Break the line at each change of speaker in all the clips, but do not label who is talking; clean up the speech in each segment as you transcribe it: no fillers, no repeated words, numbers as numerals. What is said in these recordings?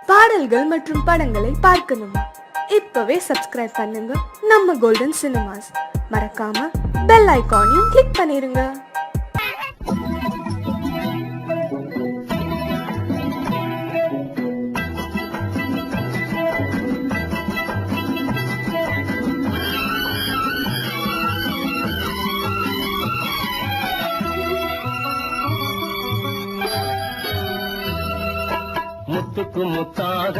பாடல்கள் மற்றும் படங்களை பார்க்கணுமா? இப்பவே சப்ஸ்கிரைப் பண்ணுங்க நம்ம கோல்டன் சினிமாஸ். மறக்காம பெல் ஐகானையும் கிளிக் பண்ணிருங்க.
முத்துக்கு முத்தாக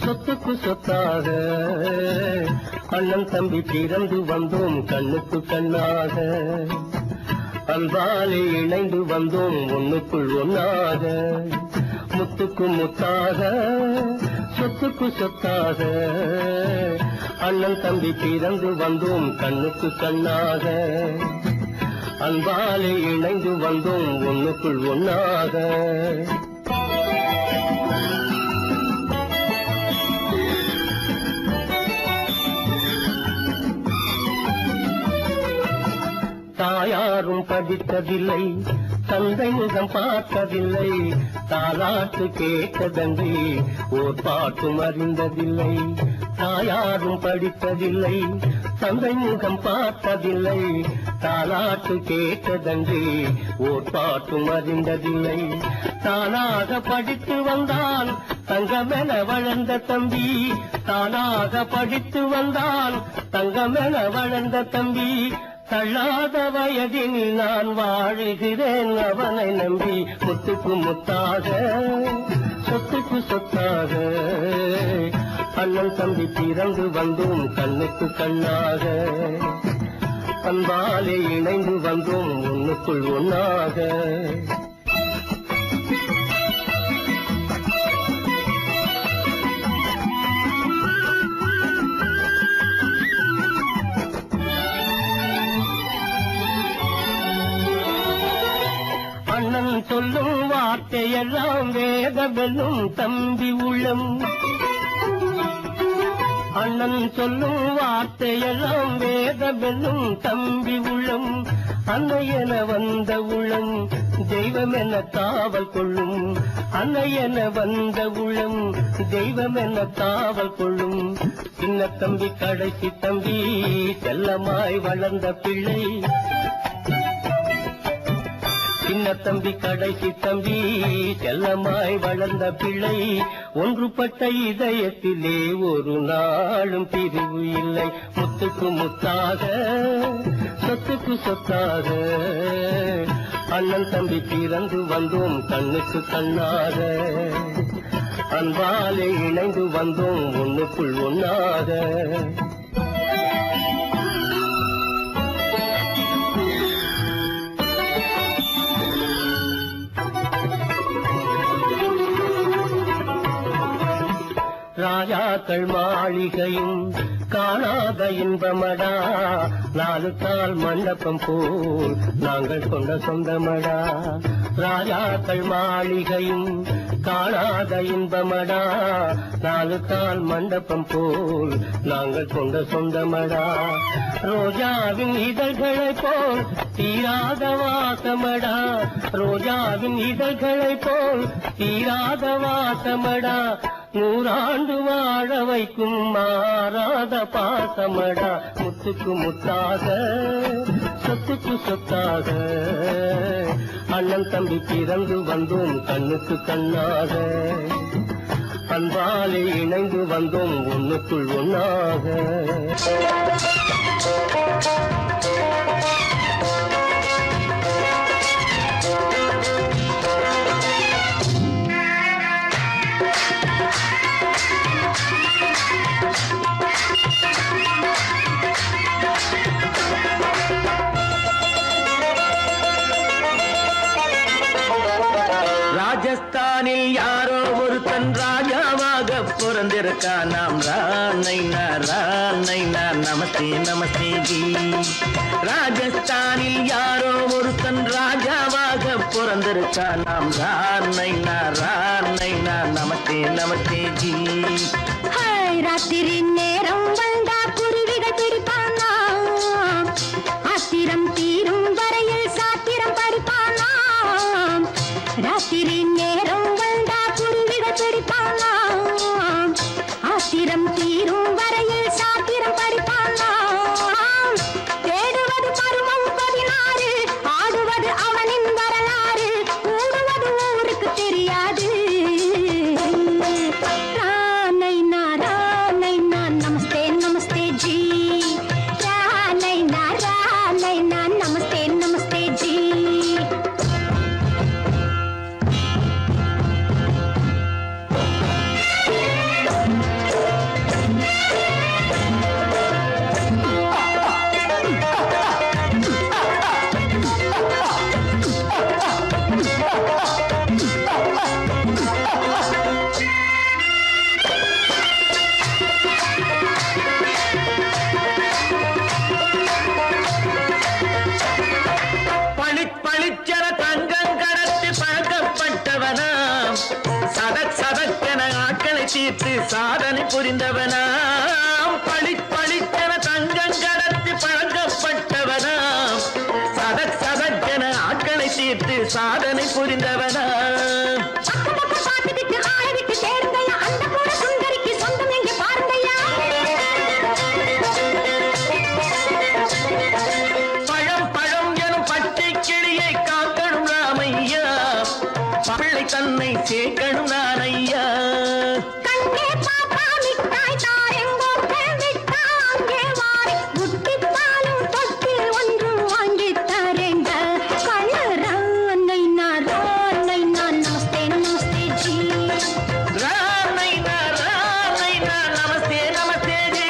சொத்துக்கு சொத்தாக அண்ணன் தம்பி பிறந்து வந்தோம் கண்ணுக்கு கண்ணாக, அன்பாலே இணைந்து வந்தோம் ஒண்ணுக்குள் ஒன்னாக. முத்துக்கு முத்தாக சொத்துக்கு சொத்தாக அண்ணன் தம்பி பிறந்து வந்தோம் கண்ணுக்கு கண்ணாக, அன்பாலே இணைந்து வந்தோம் ஒண்ணுக்குள் ஒன்னாக. தாயாரும் படித்ததில்லை, தந்தை முகம் பார்த்ததில்லை, தாலாட்டு கேட்டதன்றி ஓர் பாட்டும் அறிந்ததில்லை. தாயாரும் படித்ததில்லை, தந்தை முகம் பார்த்ததில்லை, தாலாட்டு கேட்டதன்றி ஓர் பாட்டும் அறிந்ததில்லை. தானாக படித்து வந்தான் தங்கமென வளர்ந்த தம்பி, தானாக படித்து வந்தான் தங்கமென வளர்ந்த தம்பி. தள்ளாத வயதினில் நான் வாழுகிறேன் அவனை நம்பி. முத்துக்கு முத்தாக சொத்துக்கு சொத்தாக அண்ணன் தம்பி பிறந்து வந்தோம் கண்ணுக்கு கண்ணாக, அன்பாலே இணைந்து வந்தோம் ஒண்ணுக்குள் ஒன்னாக. அண்ணன் சொல்லும் வார்த்தையெல்லாம் வேதமெல்லும் தம்பி உள்ளம், அண்ணன் சொல்லும் வார்த்தையெல்லாம் வேதமெல்லும் தம்பி உள்ளம். அன்னை என வந்த உள்ளம் தெய்வம் என காவல் கொள்ளும், அன்னை என வந்த உள்ளம் தெய்வம் என காவல் கொள்ளும். சின்ன தம்பி கடைசி தம்பி செல்லமாய் வளர்ந்த பிள்ளை, சின்ன தம்பி கடைசி தம்பி செல்லமாய் வளர்ந்த பிள்ளை. ஒன்றுபட்ட இதயத்திலே ஒரு நாளும் பிரிவு இல்லை. முத்துக்கு முத்தாக சொத்துக்கு சொத்தாக அண்ணன் தம்பி பிறந்து வந்தோம் கண்ணுக்கு கண்ணாக, அன்பாலே இணைந்து வந்தோம் ஒண்ணுக்குள் ஒன்னாக. ராஜாக்கள் மாளிகையும் காணாத இன்பமடா, நாலு கால் மண்டபம் போல் நாங்கள் கொண்ட சொந்தமடா. ராஜாக்கள் மாளிகையும் காணாத இன்பமடா, நாலு கால் மண்டபம் போல் நாங்கள் கொண்ட சொந்தமடா. ரோஜாவின் இதழ்களை போல் தீராத வாசமடா, ரோஜாவின் இதழ்களை போல் தீராத வாசமடா. நூறாண்டு வாழ வைக்கும் மாறாத பாசமடா. முத்துக்கு முத்தாக சொத்துக்கு சொத்தாக அண்ணன் தம்பி பிறந்து வந்தோம் கண்ணுக்கு கண்ணாக, அன்பாலே இணைந்து வந்தோம் ஒண்ணுக்குள் ஒன்னாக. ராஜஸ்தானில் யாரோ ஒருத்தன் ராஜாவாக பிறந்திருக்கான். நாம் ராணைனா நமஸ்தே நமஸ்தே ஜி. ராஜஸ்தானில் யாரோ ஒருத்தன் ராஜாவாக பிறந்திருக்கான். நாம் ராணைனா நமஸ்தே நமஸ்தே ஜி.
ராத்திரி நேரம் வந்தா குருவிகள் பிடிப்பானா, ஆத்திரம் தீரும் வரையில் சாத்திரம் படிப்பானா. ராத்திரி நேரம் வந்தா குருவிகள் பிடிப்பானா, படிப்பானா ஆத்திரம் தீரும் வரையில் சாத்திரம் படிப்பானா தேடுவது பருவம் 16 ஆடுவது அவனின் வரலாறு கூடுவது ஊருக்கு தெரியாது ரானைனா நமஸ்தே நமஸ்தே ஜி ரானைனா நமஸ்தே நமஸ்தே ஜி
பளிச்சென தங்கம் கடத்தி பழக்கப்பட்டவனாம் சதக் சதக்கென ஆட்களை தீர்த்து சாதனை புரிந்தவனாம் பளிச்சென தங்கம் கடத்தி பழக்கப்பட்டவனாம் சதக் சதக்கென ஆட்களை தீர்த்து சாதனை புரிந்தவனாம்
பாட்டுக்கு ஆளை விட்டு தேடுங்கய்யா அந்த கூட சுந்தரிக்கு சொந்தம் எங்க பாருங்கய்யா
பழம் எனும் பச்சை கிளியை காக்கணும் ராமையா பிள்ளை தன்னை சேர்க்கணும் நான் ஐயா
கண்ணே பாப்பா மிட்டாய் தாரெங்கோ விட்டா அங்கே வாரி முட்டி பாலும் தொட்டு ஒன்று வாங்கி தரேங்க கண்ணு ரானைனா நமஸ்தே நமஸ்தே ஜி
ராமைனா நமஸ்தே நமஸ்தே ஜி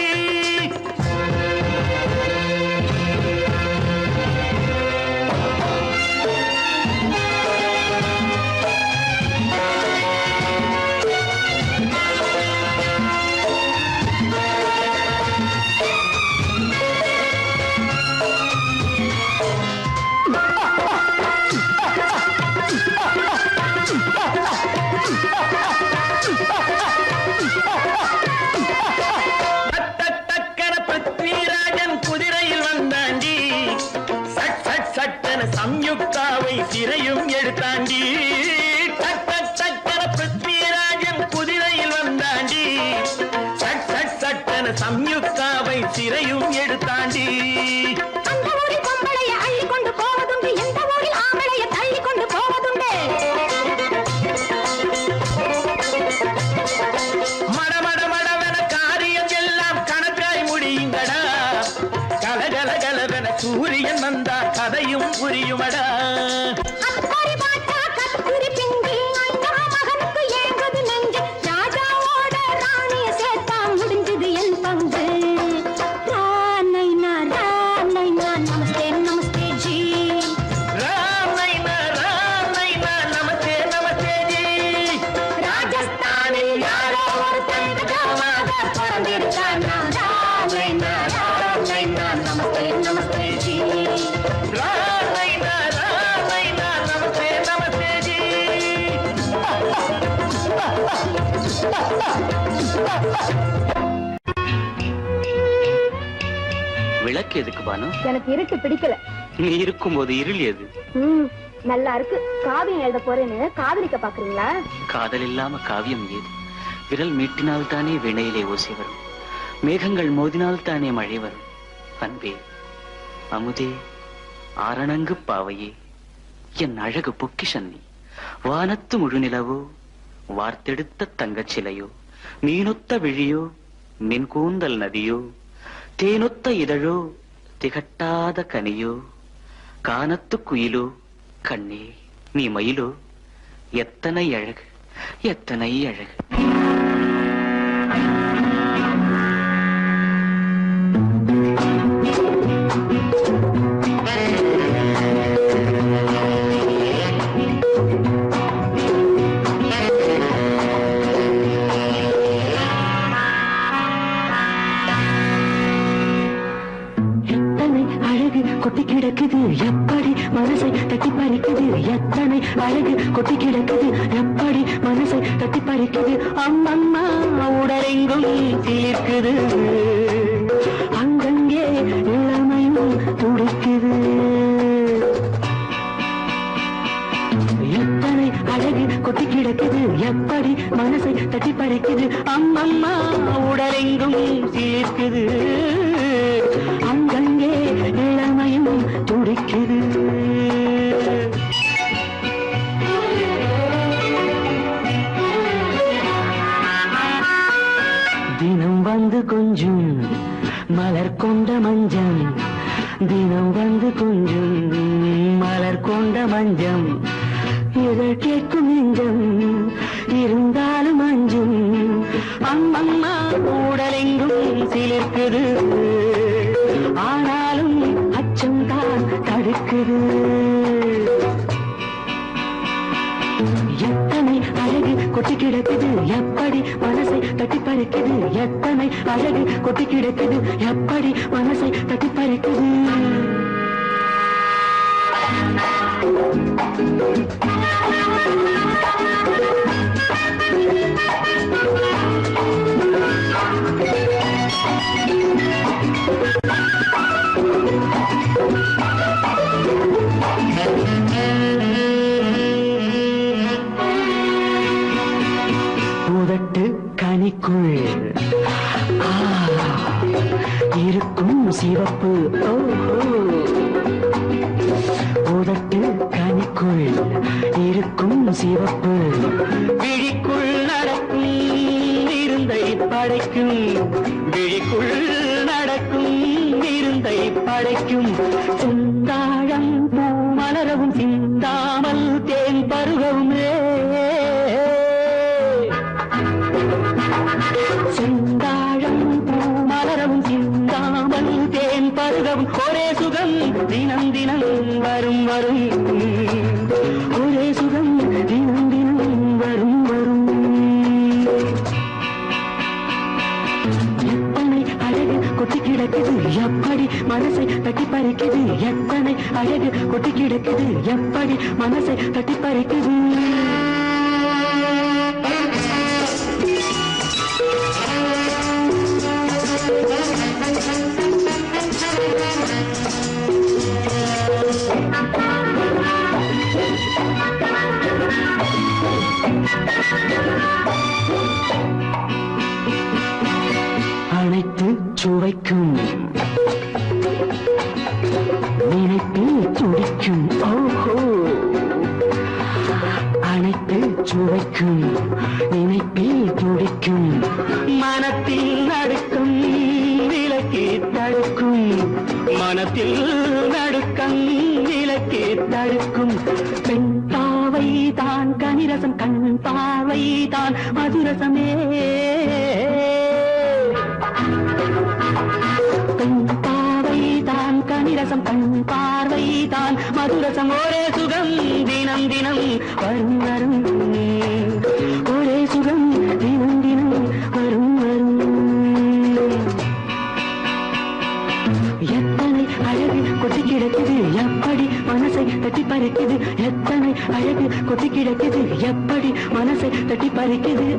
தக்கன பிருத்விராஜன் குதிரையில் வந்தாண்டி சட்டென சம்யுக்தாவை சிறையும் எடுத்தாண்டி தக்கன பிருத்விராஜன் குதிரையில் வந்தாண்டி சட்டென சம்யுக்தாவை சிறையும் எடுத்தாண்டி
அந்த ஊரில் பொம்பளைய அள்ளி கொண்டு போவதுண்டு எந்த ஊரில் ஆம்பளைய தள்ளி கொண்டு போவதுண்டு
மடவென காரியம் எல்லாம் கணக்காய் முடியுங்கடா கலகலவென சூரியன் வந்தா கதையும் புரியுமடா
அக்கறை பாட்டா கத்திரி பிஞ்சு அந்த மகனுக்கு ஏங்குது நெஞ்சு ராஜாவோட ராணிய சேர்த்தா முடிஞ்சது என் பங்கு ரானைனா நமஸ்தே நமஸ்தே ஜி
ராமைனா நமஸ்தே நமஸ்தே ஜி
ராஜஸ்தானில் யாரோ ஒரு தங்கமாக பிறந்திருக்கானா ரானைனா நமஸ்தே நமஸ்தே ஜி
ராமைனா நமஸ்தே நமஸ்தே ஜி
விளக்கு எதுக்கு பானு?
எனக்கு இருட்டு பிடிக்கல
நீ இருக்கும்போது இருள் எது?
நல்லா இருக்கு காவியம் எழுத போறேன்னு காதலிக்க பாக்குறீங்களா
காதல் இல்லாம காவியம் ஏது? விரல் மீட்டினால் தானே வினையிலே ஓசை வரும், மேகங்கள் மோதினால் தானே மழை வரும். அன்பே அமுதே ஆரணங்கு பாவையே என் அழகு பொக்கிஷன் நீ. வானத்து முழுநிலவோ வார்த்தெடுத்த தங்கச் சிலையோ மீனொத்த விழியோ மின் கூந்தல் நதியோ தேனொத்த இதழோ திகட்டாத கனியோ கானத்து குயிலோ கண்ணே நீ மயிலோ எத்தனை அழகு எத்தனை அழகு. கொட்டி கிடக்குது எப்படி மனசை தட்டி பறிக்குது, எத்தனை அழகு கொட்டி கிடக்குது எப்படி மனசை தட்டி பறிக்குது. அம்மம்மா உடலெங்கும் தீர்க்குது, அங்கங்கே இளமையும் துடிக்குது. எத்தனை அழகு கொட்டி கிடக்குது எப்படி மனசை தட்டி பறிக்குது அம்மம்மா உடலெங்கும் சீர்க்குது அங்கங்கே இளமையும் துடிக்குது தினம் வந்து கொஞ்சம் மலர் கொண்ட மஞ்சம் தினம் வந்து கொஞ்சம் மலர் கொண்ட மஞ்சம் இதழ் கேட்கும் நெஞ்சம் இருந்தாலும் அஞ்சும் அம்மம்மா உடலெங்கும் சிலிர்க்குது ஆனாலும் அச்சம் தான் தடுக்குது எத்தனை அழகு கொட்டி கிடக்குது எப்படி மனசை தட்டி பறிக்குது எத்தனை அழகு கொட்டி கிடக்குது எப்படி மனசை தட்டி பறிக்குது உதட்டு கனிக்குள் இருக்கும் சிவப்பு உதட்டு கனிக்குள் இருக்கும் சிவப்பு விழிக்குள் நடக்கும் இருந்தை படைக்கும் விழிக்குள் நடக்கும் இருந்தை படைக்கும் சிந்தாழம் பூ மலரவும் சிந்தாமல் தேன் பருகவும் சிந்தாழம் பூ மலரவும் சிந்தாமல் தேன் பருகவும் ஒரே சுகம் தினம் தினம் வரும் வரும் ஒரே சுகம் தினம் தினம் வரும் வரும் எத்தனை அழகு கொட்டி கிடக்குது எப்படி மனசை தட்டி பறிக்குது எத்தனை அழகு கொட்டி கிடக்குது எப்படி மனசை தட்டி பறிக்குது அனைத்து சுவைக்கும் நினைப்பில் துடிக்கும் ஓஹோ அனைத்து சுவைக்கும் நினைப்பில் துடிக்கும் மனத்தில் நடுக்கும் விலக்கி தடுக்கும் மனத்தில் நடுக்கம் விலக்கி தடுக்கும் பெண் பாவை தான் கனிரசம் கண் பாவை தான் மதுரசமே பெண் பாவை தான் கனிரசம் கண் பார்வை தான் மதுரசம் ஒரே சுகம் தினம் தினம் வரும் வரும் ஒரே சுகம் தினம் தினம் வரும் வரும் எத்தனை அழகு கொட்டி கிடக்குது எப்படி மனசை தட்டி பறிக்குது எத்தனை அழகு கொட்டி கிடக்குது எப்படி மனசை தட்டி பறிக்குது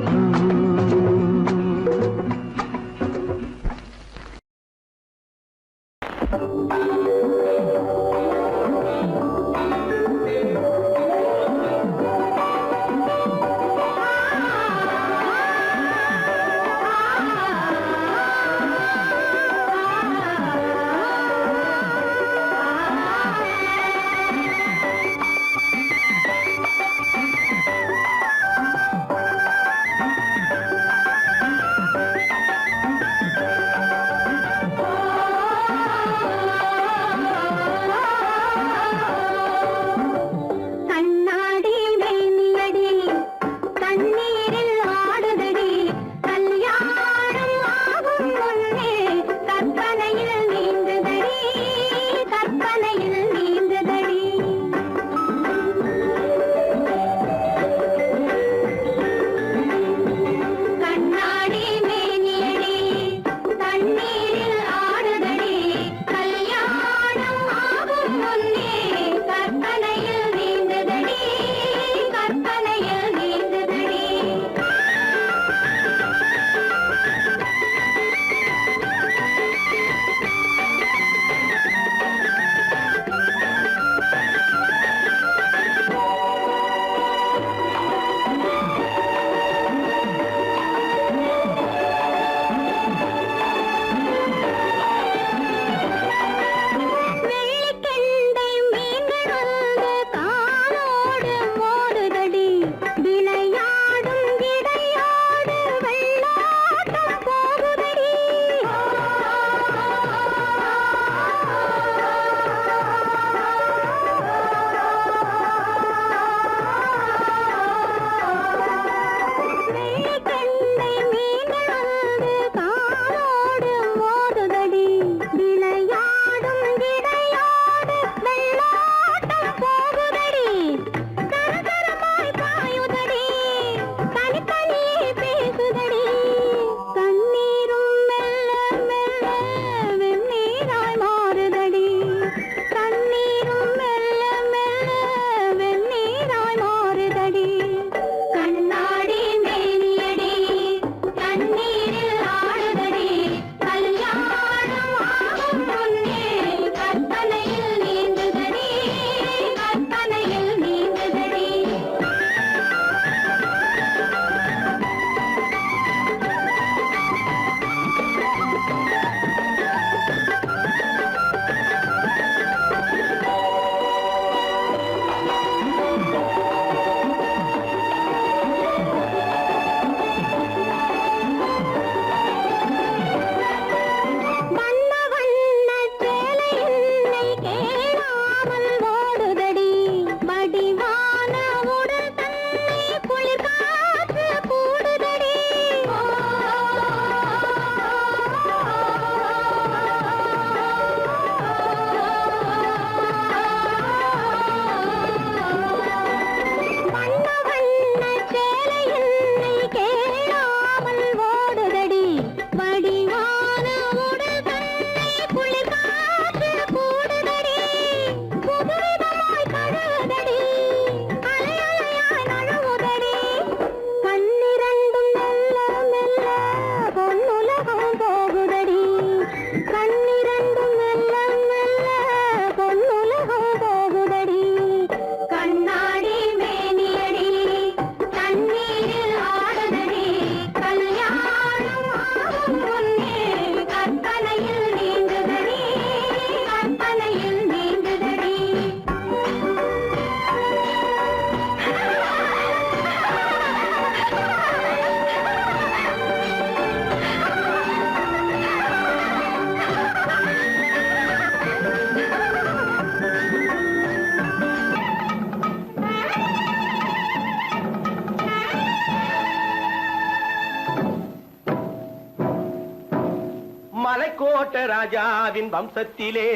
கள்ளிக்கோட்டை ராஜாவின் வம்சத்திலே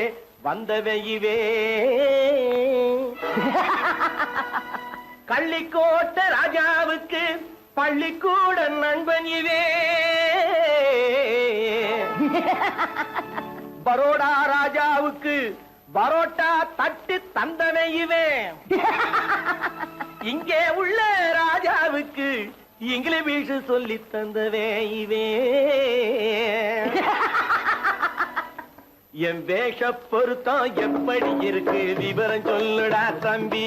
வந்தவையுவே. கள்ளிக்கோட்டை ராஜாவுக்கு பள்ளிக்கூட நண்பன் இவே. பரோடா ராஜாவுக்கு பரோட்டா தட்டு தந்தனை இவே. இங்கே உள்ள ராஜாவுக்கு இங்கிலீஷ் சொல்லி தந்தவே இவே. என் வேஷ பொருத்தம் எப்படி இருக்கு விவரம் சொல்லுடா தம்பி.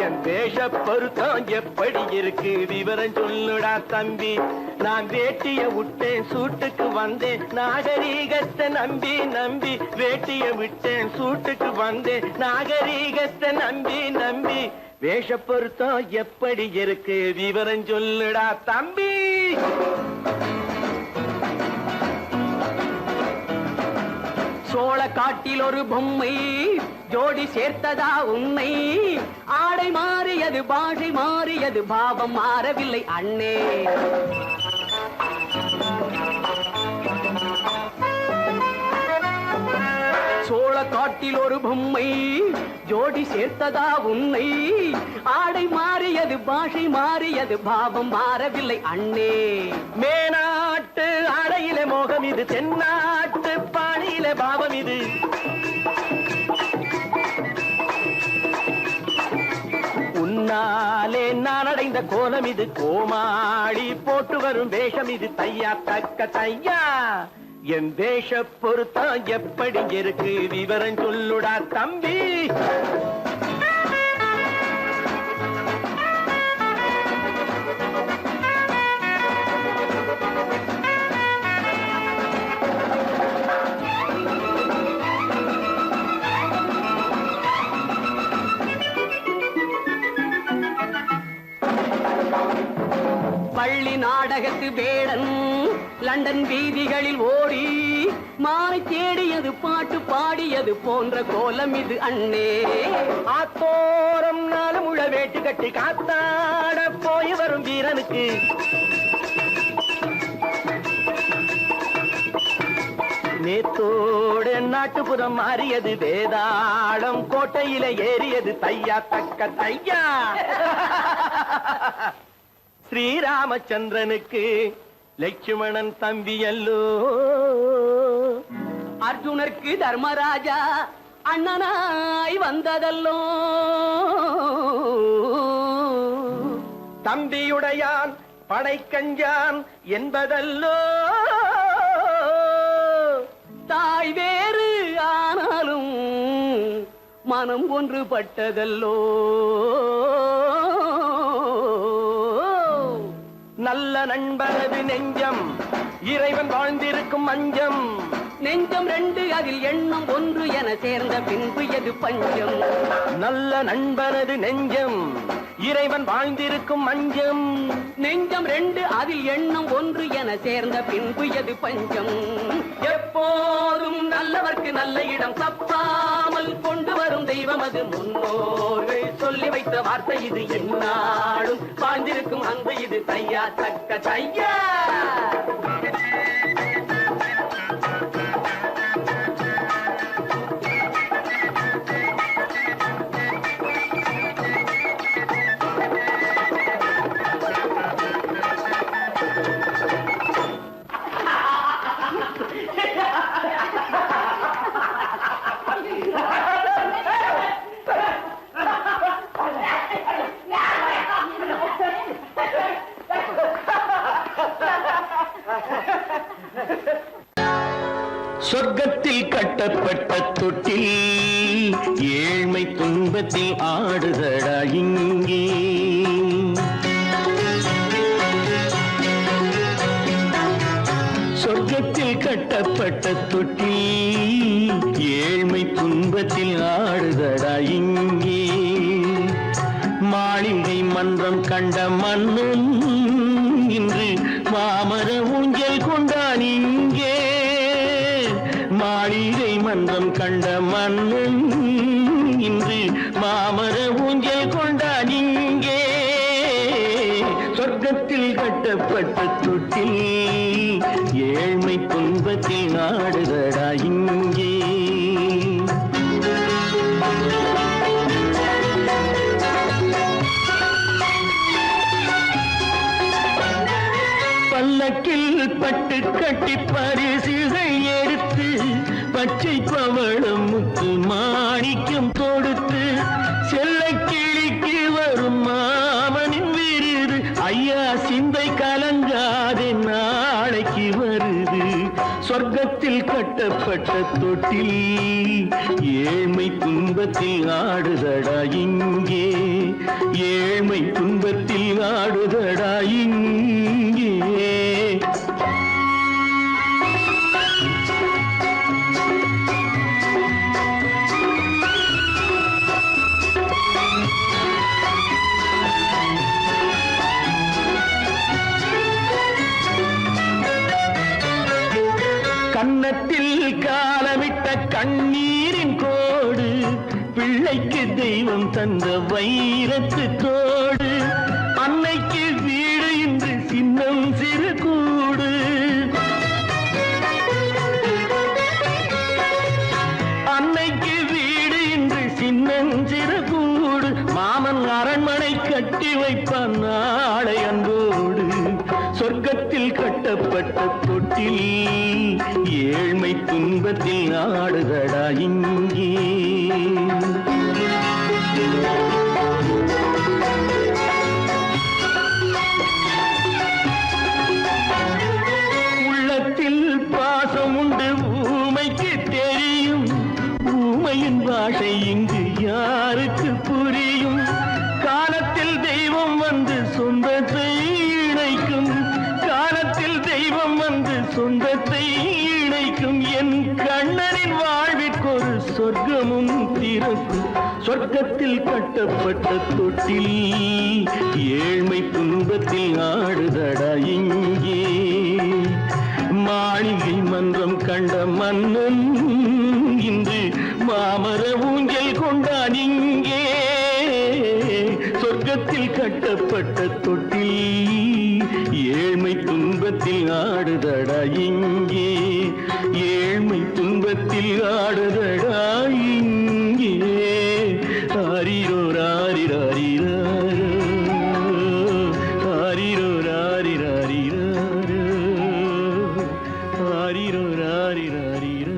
என் வேஷ பொருத்தம் எப்படி இருக்கு விவரம் சொல்லுடா தம்பி. நான் வேட்டிய விட்டேன் சூட்டுக்கு வந்தேன் நாகரீகத்தை நம்பி நம்பி. வேட்டிய விட்டேன் சூட்டுக்கு வந்தேன் நாகரீகத்தை நம்பி நம்பி. வேஷ பொருத்தம் எப்படி இருக்கு விவரம் சொல்லுடா தம்பி. சோழ காட்டில் ஒரு பொம்மை ஜோடி சேர்த்ததா உண்மை. ஆடை மாறியது பாஷை மாறியது பாவம் மாறவில்லை அண்ணே. சோழ காட்டில் ஒரு பொம்மை ஜோடி சேர்த்ததா உன்னை. ஆடை மாறியது பாஷை மாறியது பாவம் மாறவில்லை அண்ணே. மேனாட்டு ஆடையிலே மோகம் இது தென்னாட்டு பாணியிலே பாவம் இது. உன்னாலே நான் அடைந்த கோலம் இது. கோமாளி போட்டு வரும் வேஷம் இது. தையா தக்க தையா. என் வேஷ பொருத்தம் எப்படி இருக்கு விவரம் சொல்லுடா தம்பி. பள்ளி நாடகத்து வேடன் லண்டன் வீதிகளில் ஓடி மாலை தேடியது பாட்டு பாடியது போன்ற கோலம் இது அண்ணே. ஆத்தோரம் நாலு முழ வேட்டு கட்டி காத்தாட போய் வரும் வீரனுக்கு நேத்தோடு நாட்டுப்புறம் மாறியது. வேதாளம் கோட்டையில ஏறியது. தையா தக்க தையா. ஸ்ரீராமச்சந்திரனுக்கு லட்சுமணன் தம்பி அல்லோ. அர்ஜுனருக்கு தர்மராஜா அண்ணனாய் வந்ததல்லோ. தம்பியுடையான் படைக்கஞ்சான் என்பதல்லோ. தாய் வேறு ஆனாலும் மனம் ஒன்றுபட்டதல்லோ. நல்ல நண்பனது நெஞ்சம் இறைவன் வாழ்ந்திருக்கும் மஞ்சம். நெஞ்சம் ரெண்டு அதில் எண்ணம் ஒன்று என சேர்ந்த பின்பு எது பஞ்சம். நல்ல நண்பனது நெஞ்சம் இறைவன் வாழ்ந்திருக்கும் மஞ்சம். நெஞ்சம் ரெண்டு அதில் எண்ணம் ஒன்று என சேர்ந்த பின்பு எது பஞ்சம். எப்போதும் நல்லவர்க்கு நல்ல இடம் தப்பாமல் கொண்டு வரும் தெய்வம் அது. முன்னோர்கள் சொல்லி வைத்த வார்த்தை இது. என்னாலும் வாழ்ந்திருக்கும் அந்த இது. தையா தக்க தையா. சொர்க்கத்தில் கட்டப்பட்ட தொட்டில் ஏழ்மை துன்பத்தில் ஆடுதடா இங்கே. சொர்க்கத்தில் கட்டப்பட்ட தொட்டில் ஏழ்மை துன்பத்தில் ஆடுதடா இங்கே. மாளிகை மன்றம் கண்ட மன்னன் இன்று மாமர ஊஞ்சல் கொண்டான் இங்கே. மாளிகை மன்றம் கண்ட மன்னன் இன்று மாமர ஊஞ்சல் கொண்டான் இங்கே. சொர்க்க
சொர்க்கத்தில் கட்டப்பட்ட தொட்டில் ஏழ்மை துன்பத்தில் நாடுதடா இங்கே. பல்லக்கில் பட்டு கட்டி பரிசுகள் எடுத்து பச்சை பவளம் முத்து மாணிக்கம் தொடுத்து செல்ல கிளிக்கு வரும் மாமனின் விருது ஐயா சிந்தை கலங்காதே நாளைக்கு வருது. சொர்க்கத்தில் கட்டப்பட்ட தொட்டில் ஏழ்மை துன்பத்தில் ஆடுதடா இங்கே. ஏழ்மை துன்பத்தில் ஆடுதடா இங்கே. கன்னத்தில் காலமிட்ட கண்ணீரின் கோடு பிள்ளைக்கு தெய்வம் தந்த வைரத்து தோடு. அன்னைக்கு வீடு இன்று சின்னம் சிறு கூடு. அன்னைக்கு வீடு இன்று சின்னஞ்சிறு கூடு. மாமன் அரண்மனை கட்டி வைப்பான் நாளை அன்போடு. சொர்க்கத்தில் கட்டப்பட்ட தொட்டில் ஏழ்மை துன்பத்தில் ஆடுதடா இங்கே. உள்ளத்தில் பாசம் உண்டு ஊமைக்கு தெரியும். ஊமையின் பாஷை இங்கு யாருக்கு புரியும்? காலத்தில் தெய்வம் வந்து சொந்தத்தை இணைக்கும். காலத்தில் தெய்வம் வந்து சொந்தத்தை இணைக்கும். என் கண்ணனின் வாழ்விற்கொரு சொர்க்கமும் திறக்கும். சொர்க்கத்தில் கட்டப்பட்ட தொட்டில் ஏழ்மை துன்பத்தில் ஆடுதடா இங்கே. மாளிகை மன்றம் கண்ட மன்னன் இன்று மாமர ஊஞ்சல் கொண்டான் இங்கே. சொர்க்கத்தில் கட்டப்பட்ட தொட்டில் ஏழ்மை துன்பத்தில் ஆடுதடா இங்கே. ஏழ்மை துன்பத்தில் ஆடுதடா இங்கே. ஆரிரோ ராரிராரிரோ ஆரிரோ ராரிராரிரோ ஆரிரோ ராரிராரிரோ.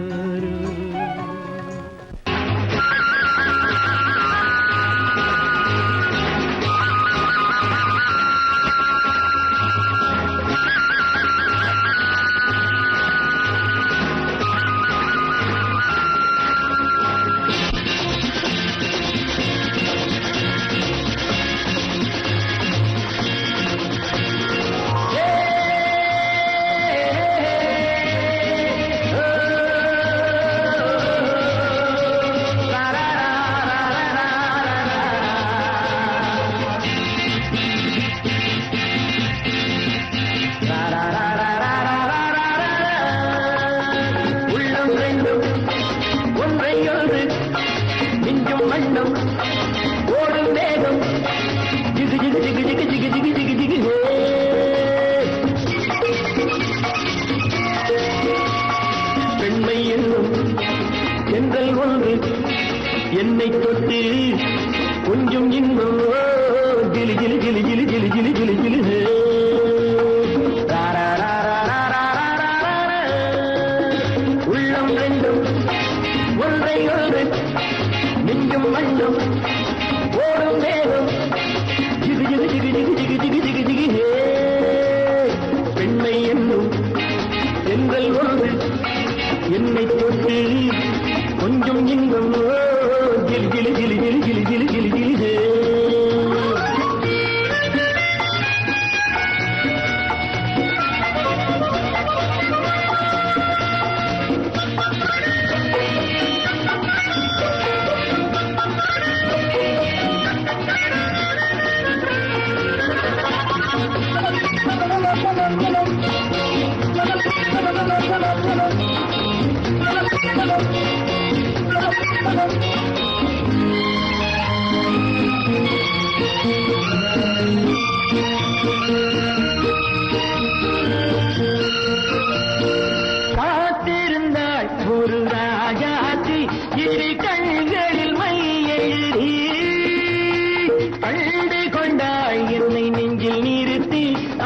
என்னை தொட்டு கொஞ்சம் இன்னும் ஜிலி ஜிலி ஜிலி ஜிலி ஜிலி ஜிலி ஜிலி ஜிலி. உள்ளம் ரெண்டும் ஒன்றை ஒன்று மிஞ்சும் மண்ணும் ஓடும் வேகம் ஜிகு ஜிகு ஜிகு ஜிகு ஜிகு ஜிகு ஜிகு ஜிகு. பெண்மை என்னும் எங்கள் ஒன்று என்னை தொட்டு கொஞ்சம் இன்பம் ஜிலி ஜிலி ஜிலி ஜிலி ஜிலி ஜிலி ஜிலி ஜிலி.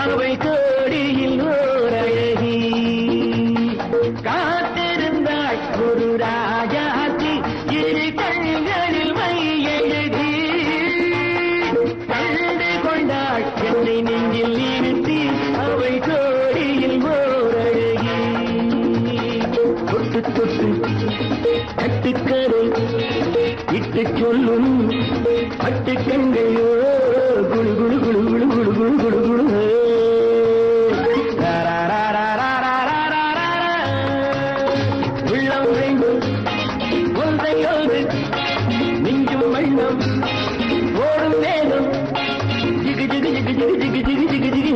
அவை கோடியில் ஓர் அழகி காத்திருந்தாள் ஒரு ராஜாத்தி இரு கண்களில் மை எழுதி கண்டு கொண்டாள் என்னை நெஞ்சில் நிறுத்தி அவை கோடியில் ஓர் அழகி தொட்டு தொட்டு கட்டுக்கரை இட்டு சொல்லும் பட்டு கண்கையோ குழு குழு குழு குழு குழு குழு குழு குழு உள்ளம் வேண்டும் ஒன்றையோடு நெஞ்சும் வண்ணம் ஓடும் வேகம் ஜிகு ஜிகு ஜிகு ஜிகு ஜிகு ஜிகு ஜிகு ஜிகு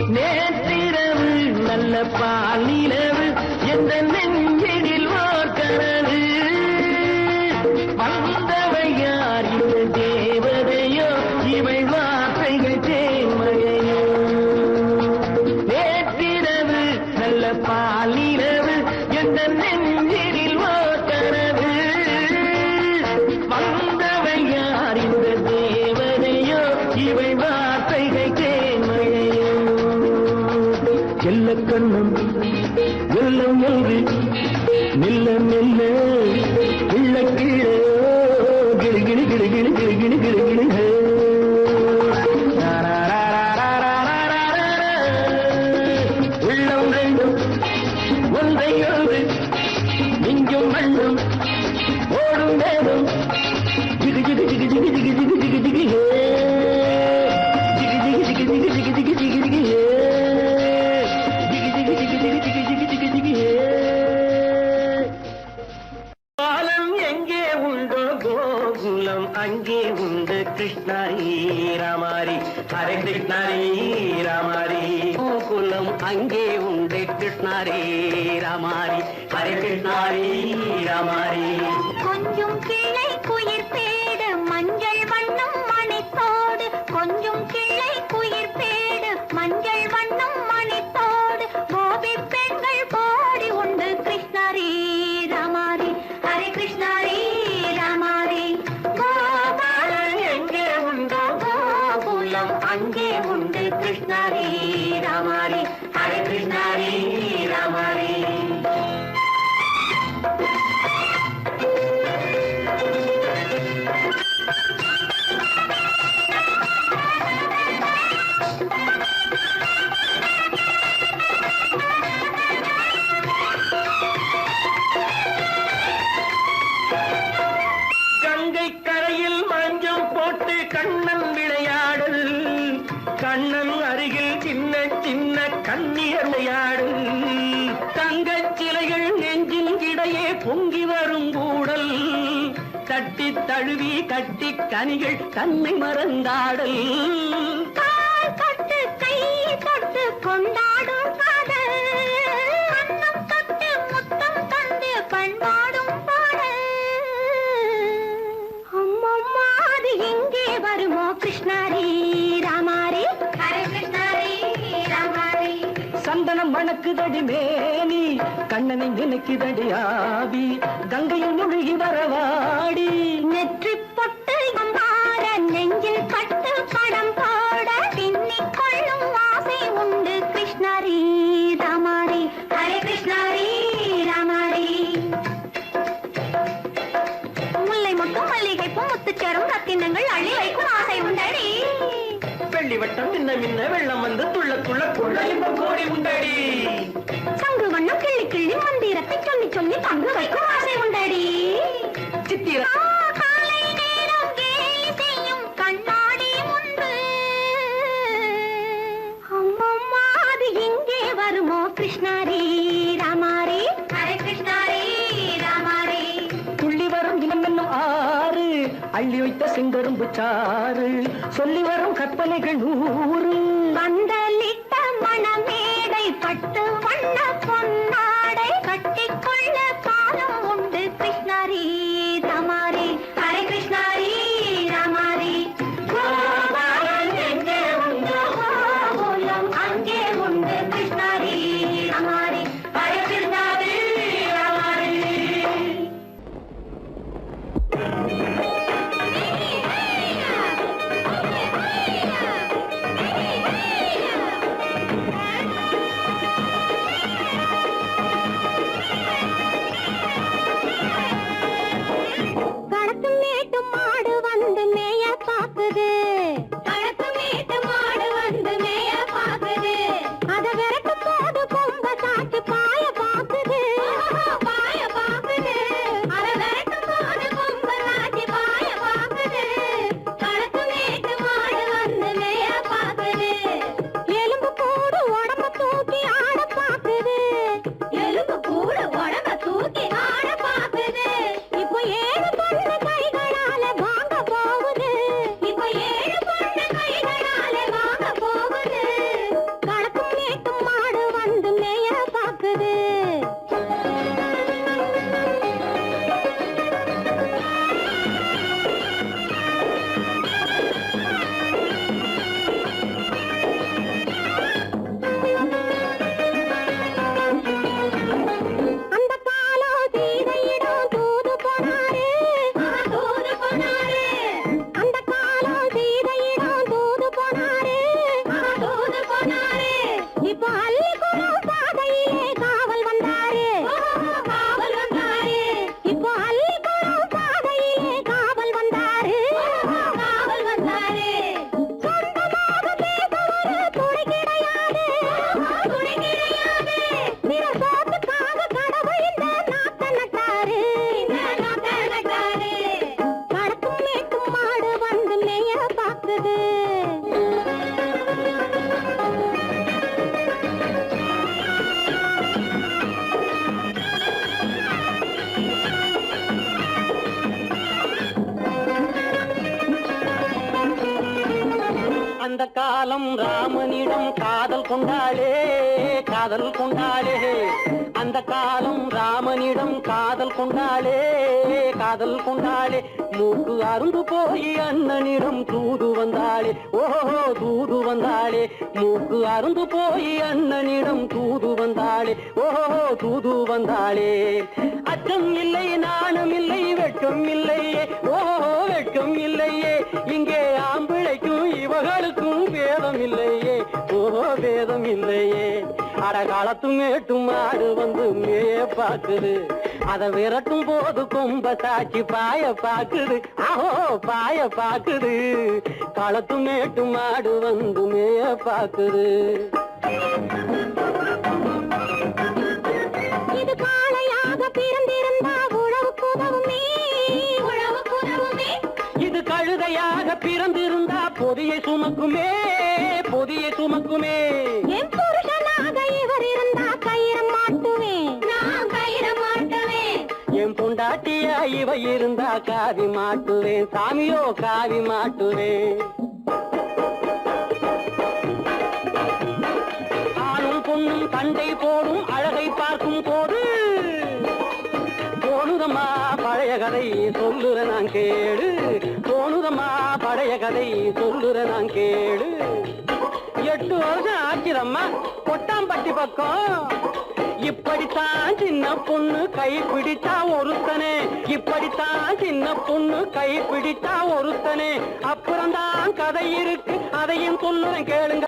நேற்றிரவு நல்ல பால் நிலவு எந்த நெஞ்சினில் ஓர் கனவு வந்தவை யார் இந்த தேவதையோ இவை வார்த்தைகள் தேன்மழையோ நேற்றிரவு நல்ல பால் நிலவு எந்த நெஞ்சினில் ஓர் கனவு வந்தவை யார் இந்த தேவதையோ இவை வார்த்தைகள் தேன்மழையோ செல்ல கண்ணம் வெள்ளம் என்று மெல்ல மெல்ல கிள்ள கீழே கிளி கிளி கிளி கிளி கிளி கிளி கிளி கிளி உள்ளம் ரெண்டும் ஒன்றையோடு நெஞ்சும் மண்ணும் ஓடும் வேகம் ஜிகு ஜிகு ஜிகு ஜிகு ஜிகு ஜிகு ஜிகு ஜிகு ஜிகு ஜிகு ஜிகு ஜிகு ஜிகு ஜிகு ஜிகு பாலம் எங்கே உண்டோ கோகுலம் அங்கே உண்டு கிருஷ்ணாரி ராமாரி ஹரே கிருஷ்ணாரி ராமாரி
கோகுலம் அங்கே உண்டு கிருஷ்ணாரே ராமாரி ஹரே கிருஷ்ணாரி ராமாரி
கொஞ்சம் கிளை குயிர் பேடு மஞ்சள் வண்ணம் மணித்தோடு கொஞ்சம் கிளை குயிர் பேடு மஞ்சள் வண்ணம் மணித்தோடு கோபி பெண்கள் கோடி உண்டு கிருஷ்ணாரி ராமாரி ஹரே கிருஷ்ணாரி ராமாரி கோபாலன்
எங்கே உண்டோ கோகுலம் அங்கே உண்டு கிருஷ்ணாரே ராமாரி ஹரே கிருஷ்ணாரி ராமாரி கங்கை கரையில் மஞ்சம் போட்டு கண்ணன் விளையாடல் கண்ணன் அருகில் சின்ன சின்ன கண்ணியர் விளையாடல் தங்கச் சிலைகள் நெஞ்சின் இடையே பொங்கி வரும் கூடல் தட்டி தழுவி கட்டி கனிகள் தன்னை மறந்தாடல்
கால் தொட்டு கை தொட்டு கொண்டாடும் காதல் கண்ணம் தொட்டு முத்தம் தந்து பண்பாடும் பாடல் அம்மம்மா அது எங்கே வருமோ கிருஷ்ணாரி ராமாரி ஹரே கிருஷ்ணாரி ராமாரி
சந்தனம் மணக்குதடி மேனி கண்ணனை நினைக்குதடி ஆவி கங்கையில் முழுகி வரவாடி
நெற்றி பொட்டு மாற நெஞ்சில் பட்டு படம் போட பின்னிக் கொள்ளும் ஆசை உண்டு கிருஷ்ணாரி ராமாரி ஹரே கிருஷ்ணாரி ராமாரி முல்லை மொட்டும் மல்லிகை பூ முத்துச்சேரும் ரத்தினங்கள் அள்ளி வைக்கும் ஆசை உண்டடி
வெள்ளி வட்டம் மின்ன மின்ன வெள்ளம் வந்து துள்ள துள்ள கொள்ளையும் கோடி உண்டடி
சங்கு வண்ணம் கிள்ளி கிள்ளி மந்திரத்தை சொல்லி சொல்லி பங்கு வைக்கும் ஆசை உண்டடி
சித்திர
காலை நேரம் கேலி செய்யும் கண்ணாடி முன்பு அம்மம்மா அது எங்கே வருமோ கிருஷ்ணாரி ராமாரி ஹரே கிருஷ்ணாரி ராமாரி
துள்ளி வரும் இனம் என்னும் ஆறு அள்ளி வைத்த செங்கரும்பு சாறு சொல்லி வரும் கற்பனைகள் 100
பந்தலிட்டு
அந்த காலம் ராமனிடம் காதல் கொண்டாளே காதல் கொண்டாளே அந்த காலம் ராமனிடம் காதல் கொண்டாளே காதல் கொண்டாளே மூக்கு அருந்து போய் அண்ணனிடம் தூது வந்தாளே ஓஹோ தூது வந்தாளே மூக்கு அருந்து போய் அண்ணனிடம் தூது வந்தாளே ஓஹோ தூது வந்தாளே அச்சம் இல்லை நாணம் இல்லை வெட்கம் இல்லையே ஓஹோ வெட்கம் இல்லையே இங்கே ஆம்பிளைக்கும் இவர்களுக்கும் வேதம் இல்லையே ஓஹோ வேதம் இல்லையே அடகாலத்தும் மேட்டும் ஆடு வந்து மேய பாக்குது அதை விரட்டும் போது கொம்ப சாட்சி பாய பாக்குது ஆஹோ பாய பாக்குது களத்தும் மேட்டும் ஆடு வந்து மேய பாக்குது
இது காளையாக பிறந்திருந்தா உழவுக்கு உதவுமே உழவுக்கு உதவுமே
இது கழுதையாக பிறந்திருந்தா பொதியை சுமக்குமே பொதியை சுமக்குமே
என் புருஷனாக இவர் இருந்தா கயிறம் மாட்டுவேன் நான் கயிறம் மாட்டுவேன்
என் பொண்டாட்டியா இவ இருந்தா காவி மாட்டுவேன் சாமியோ காவி மாட்டுவேன் ஆணும் பொண்ணும் சண்டை போடும் அழகை பார்க்கும் போது தோணுதம்மா பழைய கதை சொல்லுற நான் கேளு தோணுதம்மா பழைய கதை சொல்லுற நான் கேளு 8 வருஷம் ஆச்சுதம்மா கொட்டாம்பட்டி பக்கம் இப்படித்தான் சின்ன பொண்ணு கை பிடித்தா ஒருத்தனே இப்படித்தான் சின்ன பொண்ணு கை பிடித்தா ஒருத்தனே அப்புறம்தான் கதை இருக்கு அதையும் சொல்லுறேன் கேளுங்க